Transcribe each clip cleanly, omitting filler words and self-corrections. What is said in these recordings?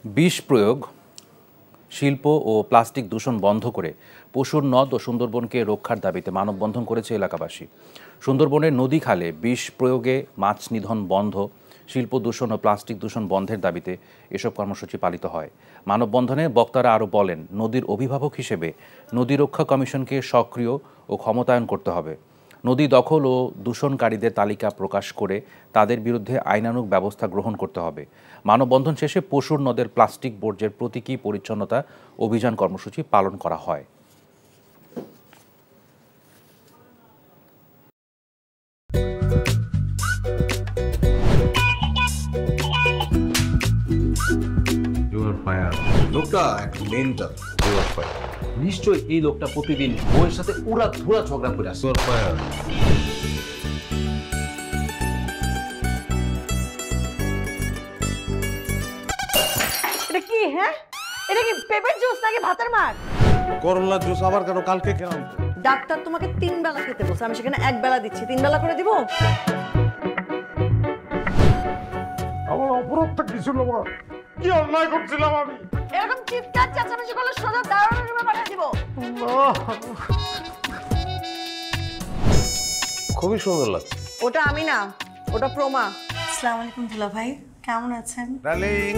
বিষ প্রয়োগ, শিল্প ও প্লাস্টিক দূষণ বন্ধ করে পশুর নদ ও সুন্দরবনকে রক্ষার দাবিতে মানববন্ধন করেছে এলাকাবাসী। সুন্দরবনের নদী খালে বিষ প্রয়োগে মাছ নিধন বন্ধ, শিল্প দূষণ ও প্লাস্টিক দূষণ বন্ধের দাবিতে এসব কর্মসূচি পালিত হয়। মানববন্ধনে বক্তারা আরও বলেন, নদীর অভিভাবক হিসেবে নদী রক্ষা কমিশনকে সক্রিয় ও ক্ষমতায়ন করতে হবে। নদী দখল ও দূষণকারীদের তালিকা প্রকাশ করে তাদের বিরুদ্ধে আইনানুগ ব্যবস্থা গ্রহণ করতে হবে। মানববন্ধন শেষে পশুর নদের প্লাস্টিক বর্জ্যের প্রতীকী পরিচ্ছন্নতা অভিযান কর্মসূচি পালন করা হয়। লোকটা একটা মেন্টাল। নিশ্চয়ই এই লোকটা প্রতিদিন বউয়ের সাথে উড়া ধুরা ঝগড়া করে আসে। এটা কি? হ্যাঁ, এটা কি পেঁপের জুস নাকি ভাতের মার? করলা জুস আবার কেন? কালকে খেলাম। ডাক্তার তোমাকে 3 বেলা খেতে বলছে, আমি সেখানে 1 বেলা দিচ্ছি। 3 বেলা করে দিব? আমার অপরাধটা কি ছিল? কি অন্যায় করছিলাম আমি? এরকম চিৎকার চেঁচামেচি করলে সোজা দারোয়ানের রুমে পাঠিয়ে দিব। খুবই সুন্দর লাগছে। ওটা আমি না, ওটা প্রমা। আসসালামু আলাইকুম দুলা ভাই, কেমন আছেন? ডার্লিং,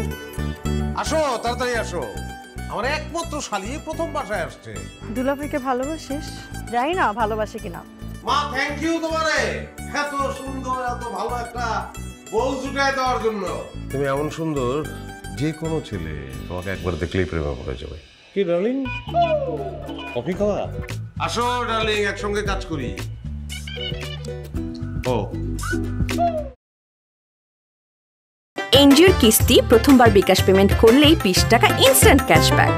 আসো, তাড়াতাড়ি আসো। আমার একমাত্র শালি প্রথম বাসায় আসছে। দুলা ভাইকে ভালোবাসিস? জানি না ভালোবাসে কিনা। মা, থ্যাংক ইউ তোমারে এত সুন্দর, এত ভালো একটা বউ জুটায় দেওয়ার জন্য। তুমি এমন সুন্দর, যে কোনো ছেলে তোমাকে একবার দেখলেই প্রেমে পড়ে যাবে। কি ডার্লিং, কফি খাওয়া? আসো ডার্লিং, একসঙ্গে কাজ করি। ও এনজিওর কিস্তি প্রথমবার বিকাশ পেমেন্ট করলেই 20 টাকা ইনস্ট্যান্ট ক্যাশব্যাক।